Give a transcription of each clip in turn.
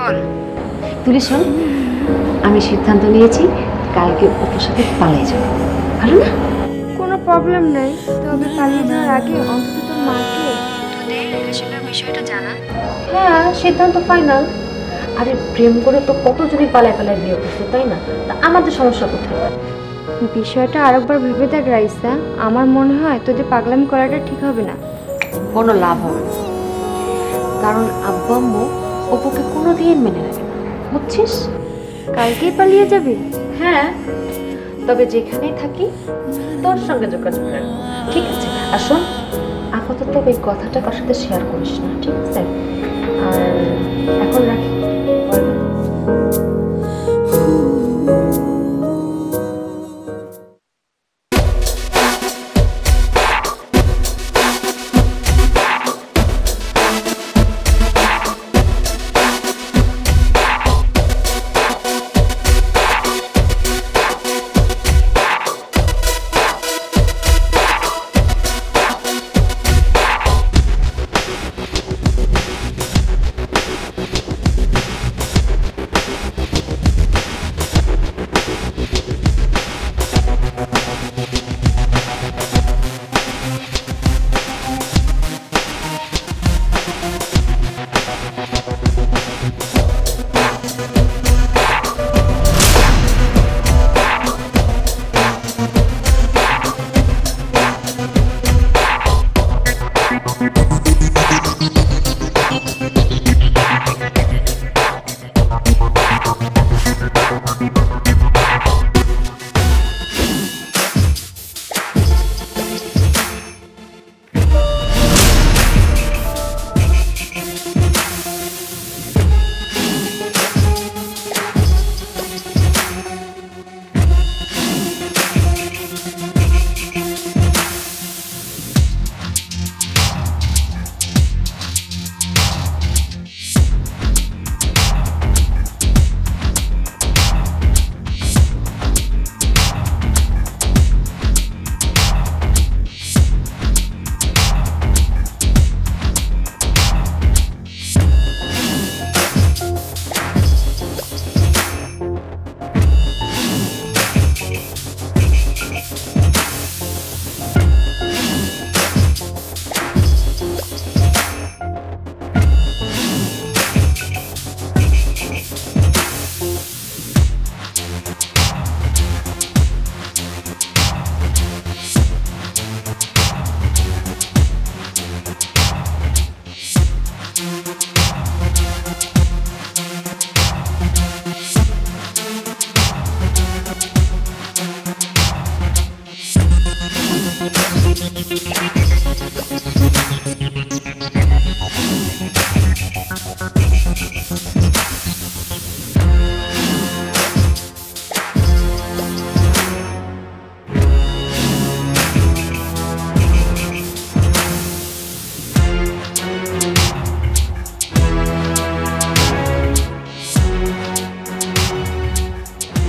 বল। তুলি শোন, আমি সিদ্ধান্ত নিয়েছি কালকে ওর সাথে পালিয়ে যাব। ভালো না? কোনো প্রবলেম নেই, তবে পালিয়ে যাওয়ার আগে অন্তত তোর মাকে তোদের রিলেশনের বিষয়টা জানা। হ্যাঁ, সিদ্ধান্ত ফাইনাল। আরে প্রেম করে তো কতজনই পালায় পালায় বিয়ে করছে, তাই না? তা আমাদের সমস্যা কোথায়? বিষয়টা আরেকবার ভেবে দেখ রাইসা। আমার মনে হয় তোদের পাগলামি করাটা ঠিক হবে না। কোনো লাভ হবে না, কারণ আব্বা আম্মু অপুকে কোনোদিন মেনে নেবে না, বুঝছিস? কালকেই পালিয়ে যাবি? হ্যাঁ, তবে যেখানেই থাকি তোর সঙ্গে যোগাযোগ রাখবো, ঠিক আছে? আর শোন, আপাতত এই কথাটা কার সাথে শেয়ার করিস না, ঠিক আছে? আর এখন রাখি।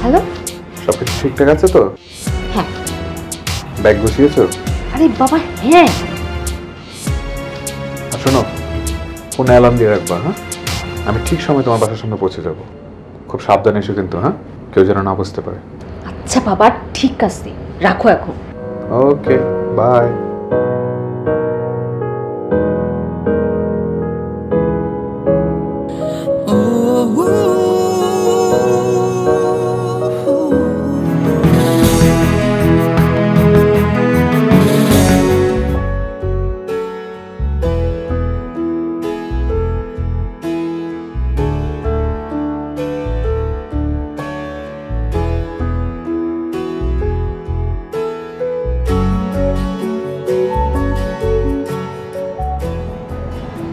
হ্যালো, সবকিছু ঠিকঠাক আছে তো? হ্যাঁ। ব্যাগ গুছিয়েছো? আরে বাবা হ্যাঁ। আর শোনো, ফোনে অ্যালার্ম দিয়ে রাখবা। হ্যাঁ, আমি ঠিক সময় তোমার বাসার সামনে পৌঁছে যাব। খুব সাবধানে এসো কিন্তু, হ্যাঁ? কেউ যেন না বুঝতে পারে। আচ্ছা বাবা, ঠিক আছে, রাখো এখন। ওকে, বাই।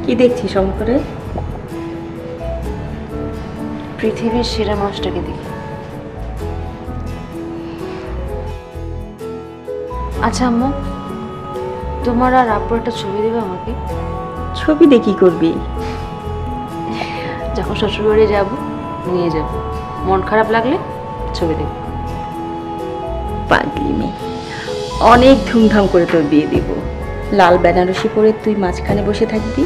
কি দেখছিস অমন করে? পৃথিবীর সেরা মানুষটাকে দেখি। আচ্ছা আম্মু, তোমার আর আপুর একটা ছবি দেবে আমাকে? ছবি দিয়ে কি করবি? যখন শ্বশুরবাড়ি যাব নিয়ে যাব, মন খারাপ লাগলে ছবি দেব। পাগলি মেয়ে, অনেক ধুমধাম করে তোর বিয়ে দিব। লাল বেনারসি পরে তুই মাঝখানে বসে থাকবি,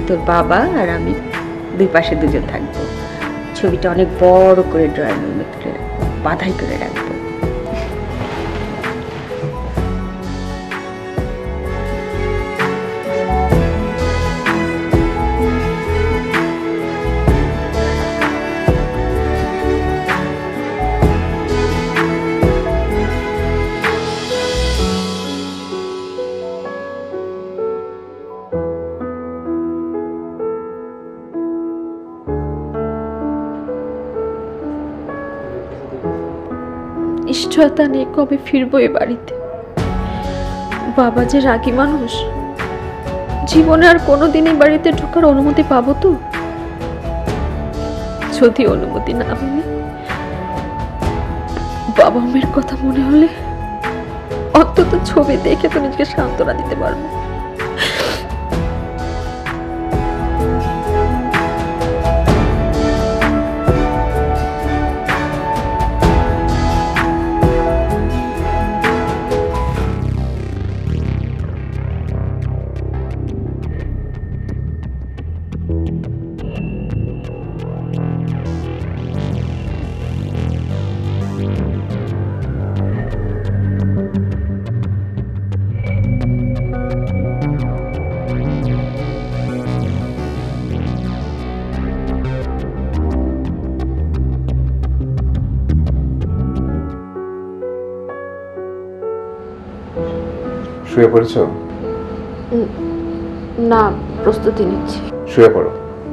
তোর বাবা আর আমি দুই পাশে দুজন থাকবো। ছবিটা অনেক বড় করে ড্রয়িং রুমে তুলে রাখবো, বাধাই করে রাখবো। নিশ্চয়তা নেই কবে ফিরবো এ বাড়িতে। বাবা যে রাগী মানুষ, জীবনে আর কোনোদিনই বাড়িতে ঢোকার অনুমতি পাবো তো? যদি অনুমতি না পেলে বাবা মায়ের কথা মনে হলে অন্তত ছবি দেখে তো নিজেকে সান্ত্বনা দিতে পারবো। শুয়ে পড়েছ? না, প্রস্তুতি নিচ্ছি। শুয়ে পড়ো,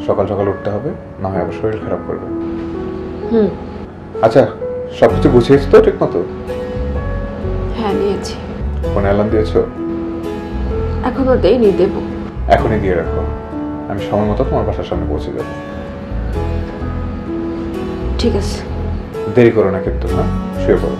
সকাল সকাল উঠতে হবে, না হয় আবার শরীর খারাপ করবে। আচ্ছা, সবকিছু গুছিয়েছো তো ঠিক মতো? হ্যাঁ, নিয়েছি। ফোনে অ্যালার্ম দিয়েছো? এখনো দেইনি, দেব। এখনই দিয়ে রাখো, আমি সময় মতো তোমার বাসার সামনে পৌঁছে যাবো। ঠিক আছে। দেরি করো না কিন্তু, হ্যাঁ? শুয়ে পড়ো।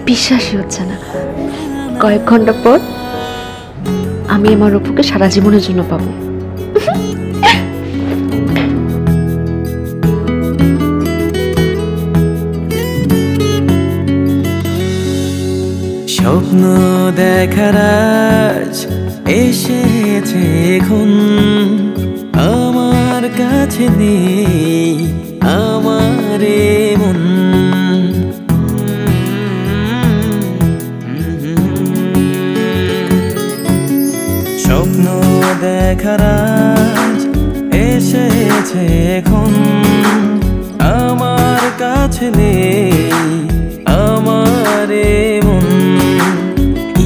বিশ্বাসই হচ্ছে না, কয়েক ঘন্টা পর আমি আমার অপুকে সারা জীবনের জন্য পাবো। স্বপ্ন দেখার আজ এসেছে এখন, আমার কাছে নেই আমার মন। স্বপ্ন দেখার আজ এসেছে এখন, আমার কাছে নেই আমার মন।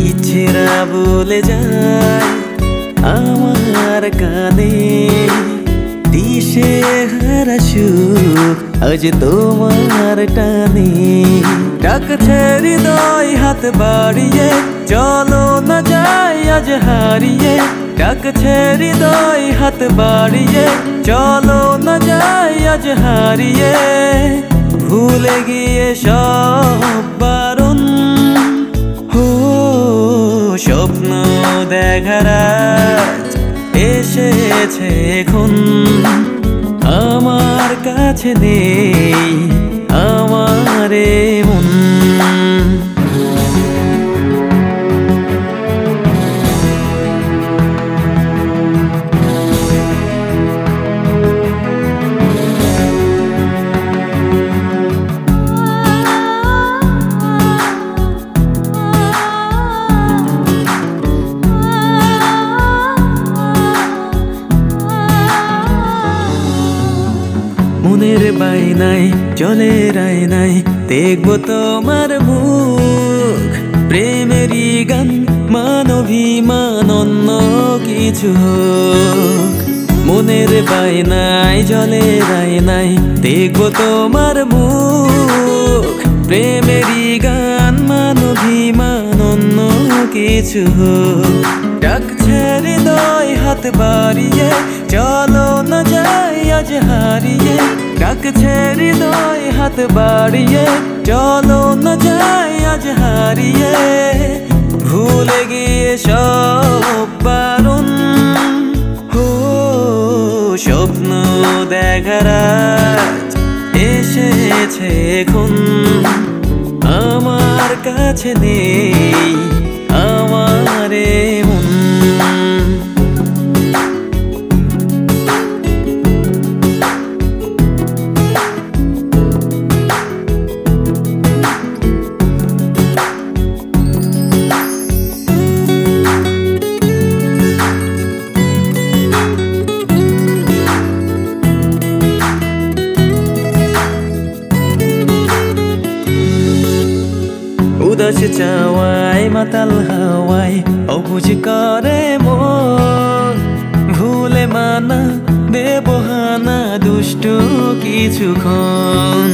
ইচ্ছেরা বলে যায় আমার কানে, দিশে হারা সুখ আজ তোমার টানে। ডাকছে হৃদয় হাত বাড়িয়ে, চলো না যাই আজ হারিয়ে। ডাকছে হৃদয় হাত বাড়িয়ে, চলো না যাই আজ হারিয়ে। ভুলে গিয়ে সব বারণ, স্বপ্ন দেখার আজ এসেছে এখন, আমার কাছে নেই আমার মন। বাইনাই চলে রায়নাই দেখবো তোমার মুখ প্রেমেরই গান মানভিমান অন্য কিছু হোক মনের বাইনাই জলে রায়নাই দেখবো তোমার মুখ প্রেমেরই গান মানভিমান অন্য কিছু হোক ডাকছে হৃদয় হাত বাড়িয়ে চলো না যাই আজ হারিয়ে ডাকছে হৃদয় হাত বাড়িয়ে চলো না যাই আজ হারিয়ে ভুলে গিয়ে সব বারণ হো স্বপ্ন দেখার আজ এসেছে এখন আমার কাছে নেই আমারে মন উদাস চাওয়ায় মাতাল হাওয়ায় অবুঝ করে মন ভুলে মানা দেবহানা দুষ্টু কিছুক্ষণ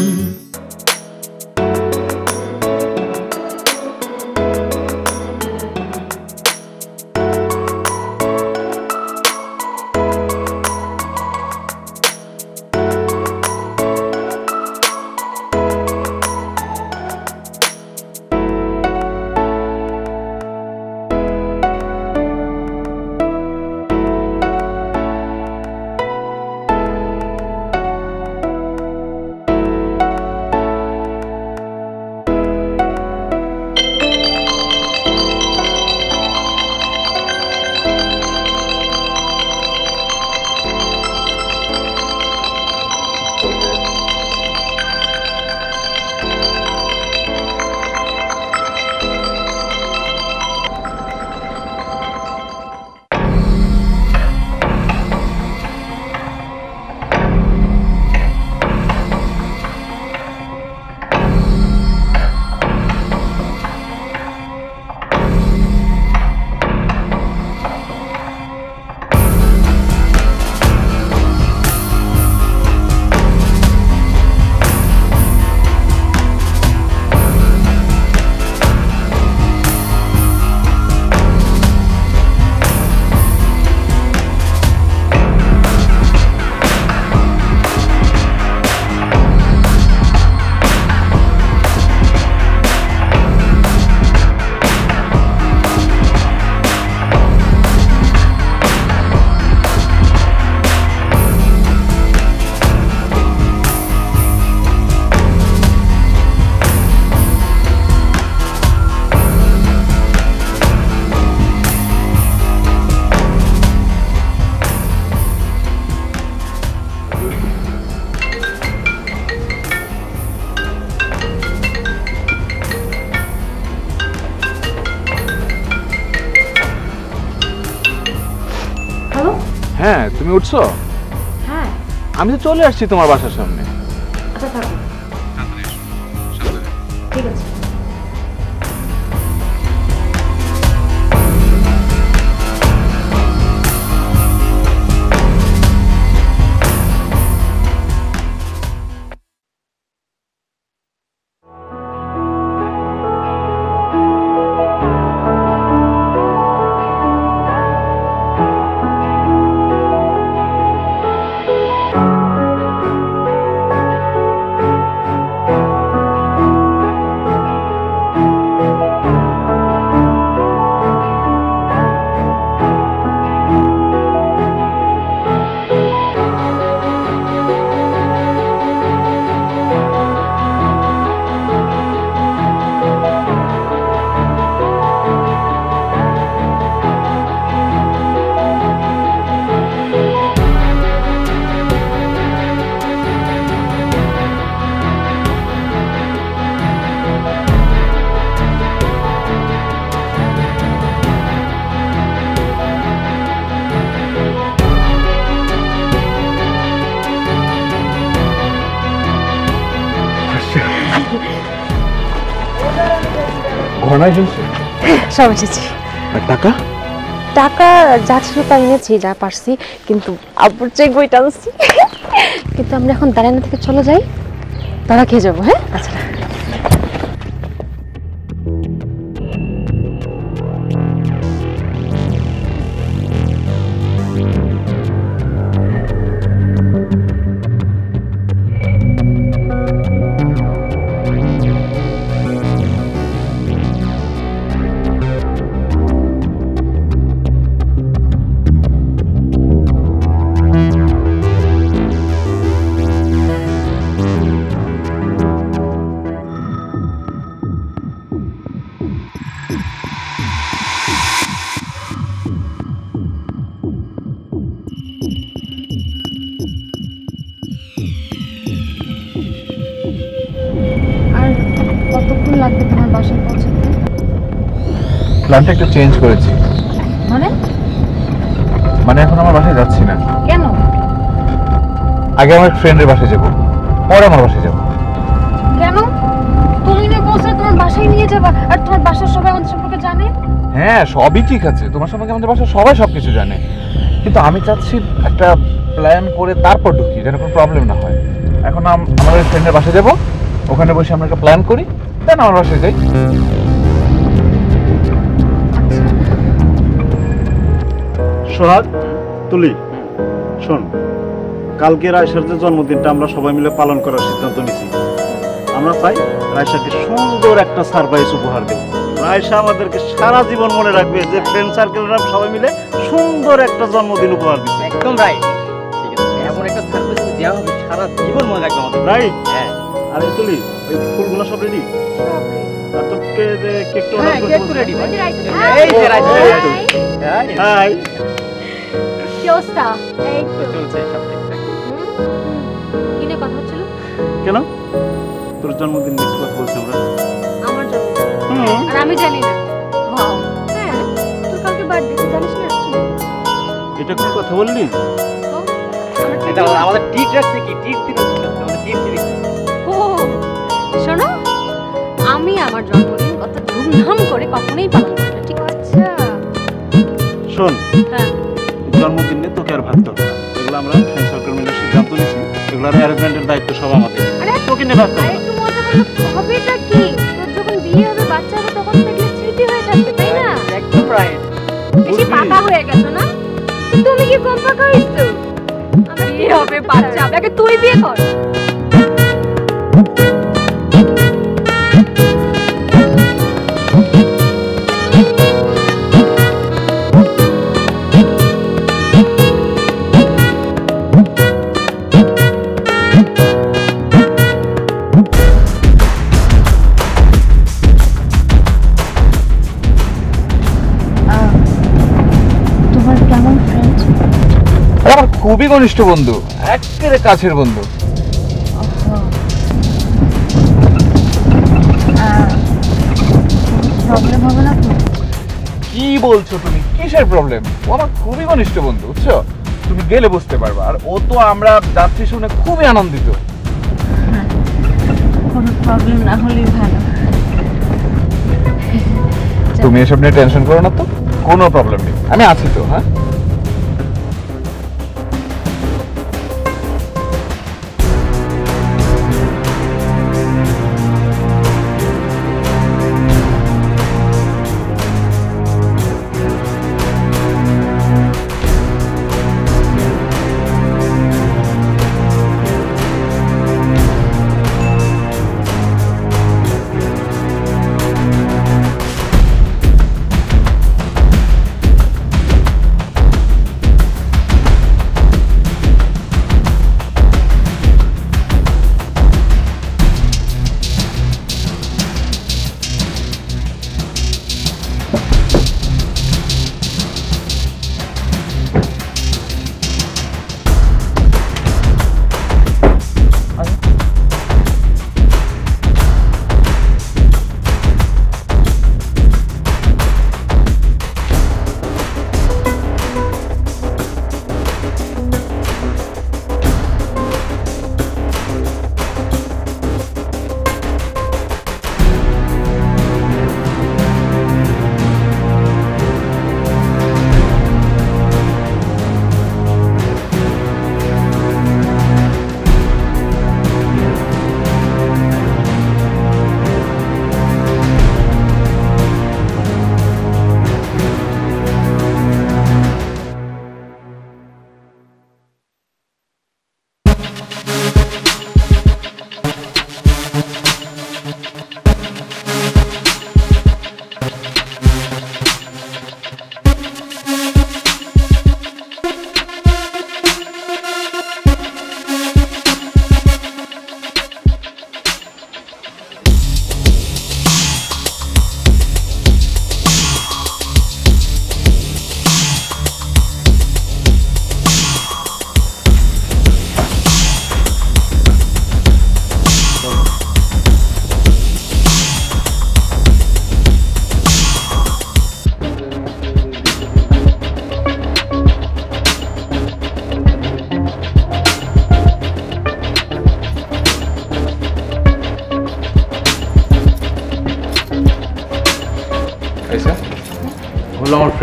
হ্যাঁ তুমি উঠছো? হ্যাঁ। আমি তো চলে আসছি তোমার বাসার সামনে। আচ্ছা থাকো, ঠিক আছে। ঘনাই চলছে? সব এসেছি। আর টাকা? টাকা যা ছিল তা এনেছি, যা পারছি, কিন্তু আব্বুর চেক বইটা আনছি। কিন্তু আমরা এখন দাঁড়ানো থেকে চলে যাই, তারা খেয়ে যাবো। হ্যাঁ আচ্ছা। আর কতক্ষণ লাগবে তোমার বাসায় পৌঁছাতে? প্ল্যানটা একটু চেঞ্জ করেছি। মানে এখন আমার বাসায় যাচ্ছি না। কেন? আগে আমার ফ্রেন্ডের বাসায় যাব, পরে আমার বাসায় যাব। কেন? তুমি না বলছো তোমার বাসায় নিয়ে যাবা, আর তোমার বাসার সবাই আমাদের সম্পর্কে জানে। হ্যাঁ সবই ঠিক আছে, তোমার সম্পর্কে আমাদের বাসায় সবাই সবকিছু জানে, কিন্তু আমি চাচ্ছি একটা প্ল্যান করে তারপর ঢুকি, যেন কোনো প্রবলেম না হয়। এখন আমাদের ফ্রেন্ডের বাসায় যাব, ওখানে বসে আমরা একটা প্ল্যান করি, দেন আমার বাসায় যাই। সোহাগ, তুলি, শোন, কালকে রায়সার যে জন্মদিনটা আমরা সবাই মিলে পালন করার সিদ্ধান্ত নিয়েছি। আমরা চাই রায়সাকে সুন্দর একটা সারপ্রাইজ উপহার দেব। রায়সা আমাদেরকে সারা জীবন মনে রাখবে যে ফ্রেন্ড সার্কেলরা সবাই মিলে সুন্দর একটা জন্মদিন উপহার দিচ্ছে। একদম রাইট, ঠিক আছে, এমন একটা সারপ্রাইজ দেওয়া হবে সারা জীবন মনে রাখবে আমাদের। রাইট? হ্যাঁ। আরে তুলি, ওই ফুলগুলো সব রেডি? আর তো কেকটা হ্যাঁ, অর্ডার কেক তো করতে রেডি ভাই। এই এই যে রাইসা। হাই। কি অবস্থা? এই তো চলছে সব ঠিকঠাক। কি নিয়ে কথা হচ্ছিল? কেন? তোর জন্মদিন নিয়ে কথা বলছি আমরা। আমার জন্য। হুম। আর আমি জানি না। ওয়াও। হ্যাঁ, তোর কালকে বার্থডে, তুই জানিস না? এটা কোন কথা বললি? তো এটা আমাদের টিট রাখছে কি? টিট দিন আমাদের টিট দিবি। ও শোনো, আমি আমার জন্মদিন কত ধুমধাম করে কখনোই পালন করি না, ঠিক আছে? শোন, হ্যাঁ। জন্মদিন নিয়ে তোকে আর ভাবতে হবে না। এগুলো আমরা ফ্রেন্ড সার্কেল মিলে সিদ্ধান্ত নিয়েছি। এগুলোর অ্যারেঞ্জমেন্টের দায়িত্ব সব আমাদের। আরে তোকে নিয়ে ভাবতে আরে হবে না। একটু মজা করলে হবেটা কি? তোর যখন বিয়ে হবে, বাচ্চা হবে, তখন দেখলে স্মৃতি হয়ে থাকবে, তাই না? একদম রাইট। বেশি পাকা হয়ে গেছো না? তুমি কি কম পাকা হইছো? আমার বিয়ে হবে, বাচ্চা হবে, আগে তুই বিয়ে কর। তোমার কেমন ফ্রেন্ড? আমার খুবই ঘনিষ্ঠ বন্ধু, একেবারে কাছের বন্ধু। প্রবলেম হবে না তো? কি বলছো তুমি? কিসের প্রবলেম? ও আমার খুবই ঘনিষ্ঠ বন্ধু, বুঝছো? তুমি গেলে বুঝতে পারবা। আর ও তো আমরা যাচ্ছি শুনে খুবই আনন্দিত। কোনো প্রবলেম না হলেই ভালো। তুমি এসব নিয়ে টেনশন করো না তো, কোনো প্রবলেম নেই, আমি আছি তো। হ্যাঁ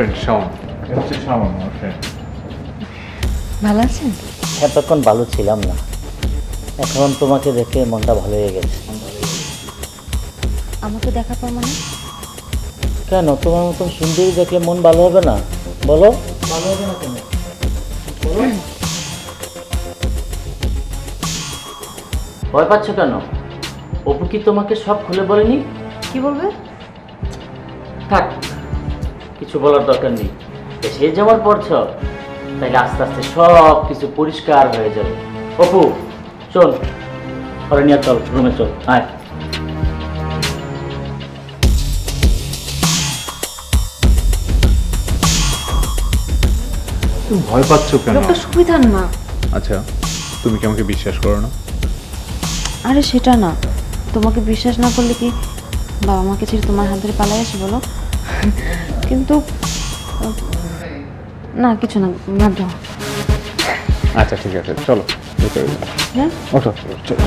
ফ্রেন্ড শাওন। এটা হচ্ছে শাওন, আমার ফ্রেন্ড। ভালো আছেন? এতক্ষণ ভালো ছিলাম না, এখন তোমাকে দেখে মনটা ভালো হয়ে গেছে। আমাকে দেখার পর মানে? কেন, তোমার মতন সুন্দরী দেখলে মন ভালো হবে না? বলো, ভালো হবে না কেন? বলো। ভয় পাচ্ছ কেন? অপু কি তোমাকে সব খুলে বলেনি? কি বলবে? থাক, কিছু বলার দরকার নেই। এসে যাওয়ার পড়ছ, তাইলে আস্তে আস্তে সব কিছু পরিষ্কার হয়ে যাবে। অপু চল, ঘরে নিয়ে চল, রুমে চল, আয়। তুমি ভয় পাচ্ছ কেন? লোকটা সুবিধার না। আচ্ছা, তুমি কি আমাকে বিশ্বাস করো না? আরে সেটা না, তোমাকে বিশ্বাস না করলে কি বাবা মাকে ছেড়ে তোমার হাত ধরে পালাই আসি বলো? কিন্তু না, কিছু না, বাদ দাও। আচ্ছা ঠিক আছে, চলো ভিতরে যাও। হ্যাঁ, ওঠো, চলো।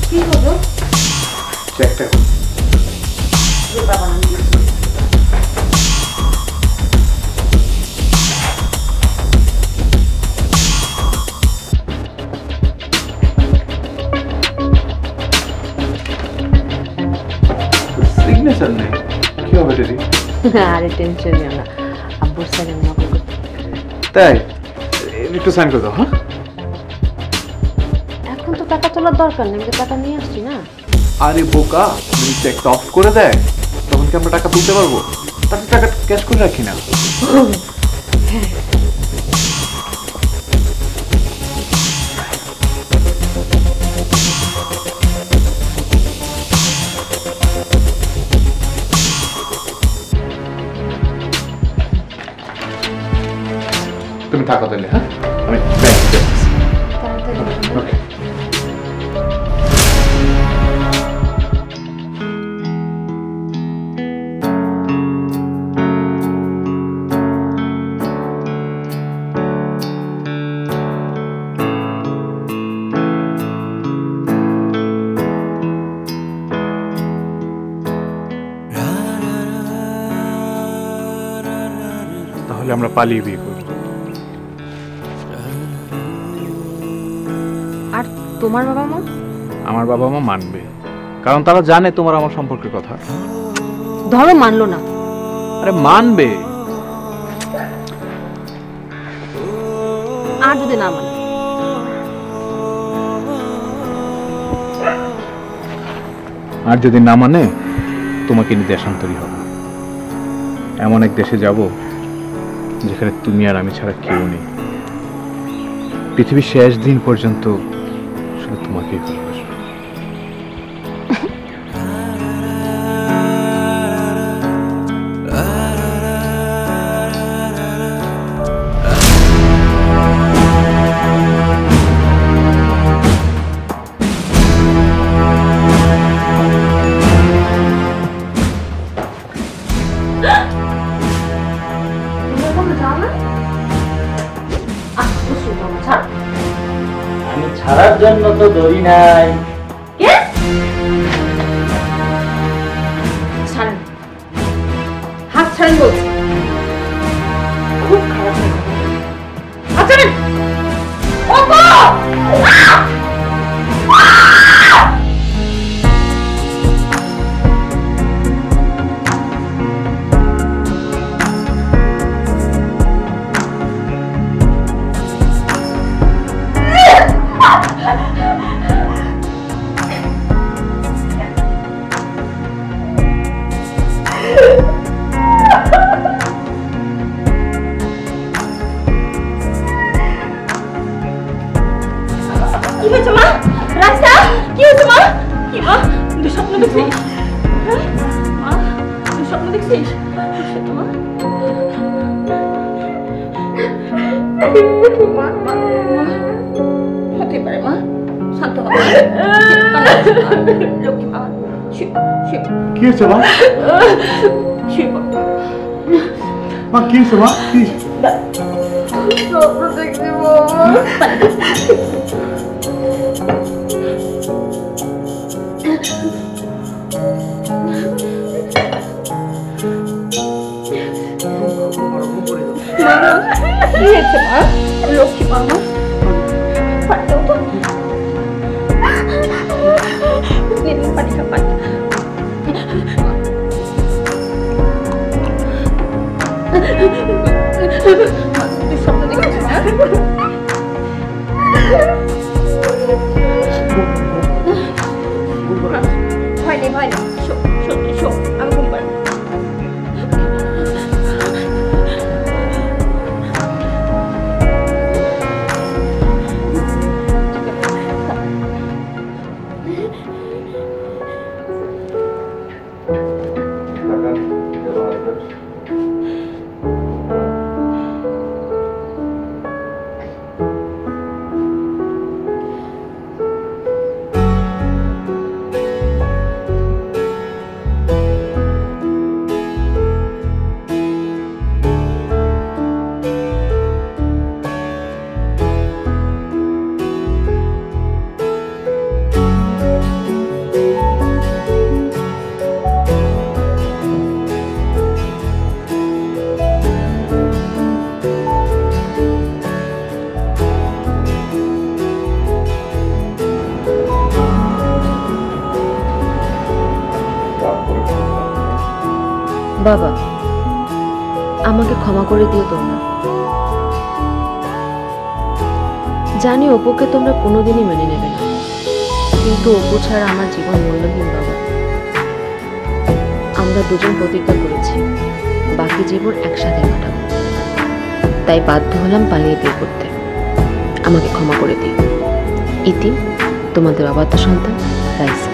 কি হলো? চেকটা সিগনেচার নেই, কি হবে দিদি? আরে টেনশন নিও না, আব্বুর সাইন আমি নকল করতে। তাই একটু সাইন করে দাও। হ্যাঁ, এখন তো টাকা তোলার দরকার নেই, আমি তো টাকা নিয়ে আসছি না। আরে বোকা, যদি চেকটা অফ করে দেয় তখন কি আমরা টাকা তুলতে পারবো? তাহলে টাকা ক্যাশ করে রাখি না। তুমি থাকো তাহলে। হ্যাঁ, আমি ব্যাংকে যাচ্ছি। ওকে। তাহলে আমরা পালিয়ে বিয়ে করি। আর তোমার বাবা মা? আমার বাবা মা মানবে, কারণ তারা জানে তোমার আমার সম্পর্কের কথা। ধরো মানলো না, আরে মানবে। আর যদি না মানে? আর যদি না মানে, তোমাকে নিয়ে দেশান্তরী হবে। এমন এক দেশে যাব যেখানে তুমি আর আমি ছাড়া কেউ নেই। পৃথিবীর শেষ দিন পর্যন্ত শুধু তোমাকেই ভালোবাসবো। আমি ছাড়ার জন্য তো দড়ি নাই। ছাড়েন, হাত ছাড়েন বলছি। খুব খারাপ হয়ে গেল। হাত ছাড়েন। কি হয়েছে মা? রাস্তা কি হয়েছে মা? কি মা, তুই স্বপ্ন দেখছিস? মা, তুই স্বপ্ন দেখছিস? মা হতে পারে মা, শান্ত লক্ষ্মী মা কি হয়েছে মা? মা কি হয়েছে মা? কি হয়েছে মা? লক্ষ্মী মা পাঠাও তো পাঠিয়ে হয়নি হয়নি আমি ঘুম পাই বাবা, আমাকে ক্ষমা করে দিও তোমরা। জানি অপুকে তোমরা কোনোদিনই মেনে নেবে না, কিন্তু অপু ছাড়া আমার জীবন মূল্যহীন বাবা। আমরা দুজন প্রতিজ্ঞা করেছি বাকি জীবন একসাথে কাটাবো, তাই বাধ্য হলাম পালিয়ে বিয়ে করতে। আমাকে ক্ষমা করে দিও। ইতি, তোমাদের অবাধ্য সন্তান রাইসা।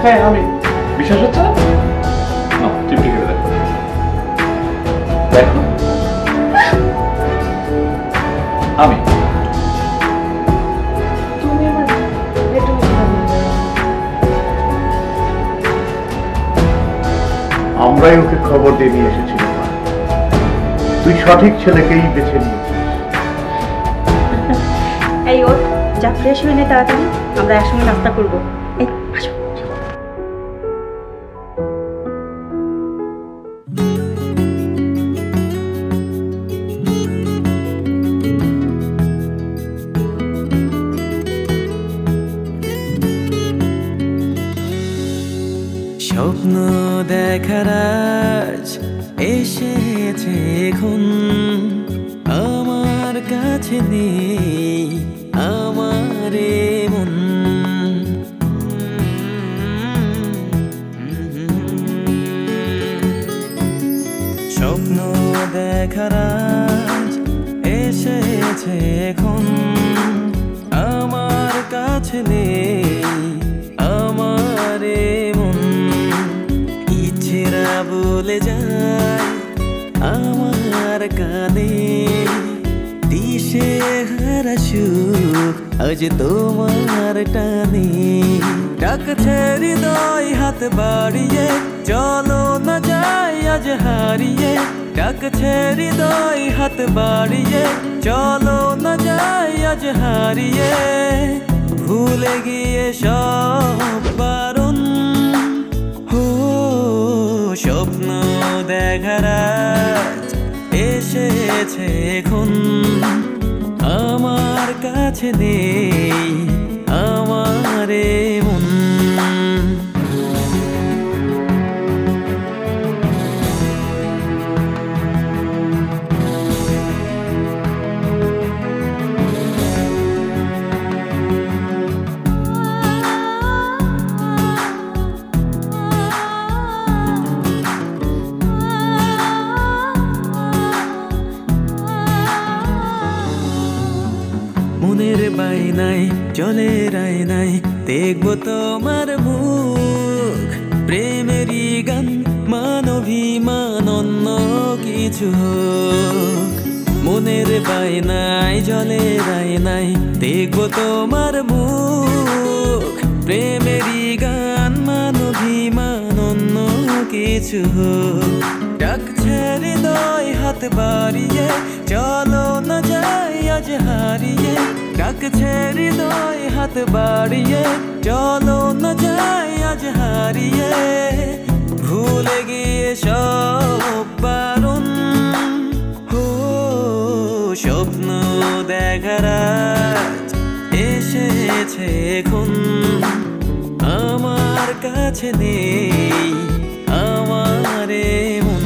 হ্যাঁ আমি। বিশ্বাস হচ্ছে না? চিমটি খেলে দেখো দেখো আমি। আমরাই ওকে খবর দিয়ে নিয়ে এসেছিলাম। তুই সঠিক ছেলেকেই বেছে নিয়েছিস। এই ওর যা ফ্রেশ হয়ে নে তাড়াতাড়ি, আমরা একসঙ্গে নাস্তা করবো। এই আসো। স্বপ্ন দেখার আজ এসেছে এখন, আমার কাছে নেই আমার মন। স্বপ্ন দেখার আজ এসেছে এখন, আমার কাছে নেই আমার মন। ইচ্ছেরা বলে যায় আমার কানে, দিশে হারা সুখ আজ তোমার টানে। ডাকছে হৃদয় হাত বাড়িয়ে, চলো না যাই আজ হারিয়ে। ডাকছে হৃদয় হাত বাড়িয়ে, চলো না যাই আজ হারিয়ে। ভুলে গিয়ে সব বারণ, স্বপ্ন দেখার আজ এসেছে এখন, আমার কাছে নেই আমার মন। আয়নায় জলের আয়নায় দেখবো তোমার মুখ প্রেমেরই গান মানভিমান অন্য কিছু হোক মনের বায়নায় জলের আয়নায় দেখবো তোমার মুখ প্রেমেরই গান মানভিমান অন্য কিছু হোক ডাকছে হৃদয় হাত বাড়িয়ে চলো না যাই আজ হারিয়ে ডাকছে হৃদয় হাত বাড়িয়ে চলো না যাই আজ হারিয়ে ভুলে গিয়ে সব বারণ হো স্বপ্ন দেখার আজ এসেছে এখন আমার কাছে নেই আমারে মন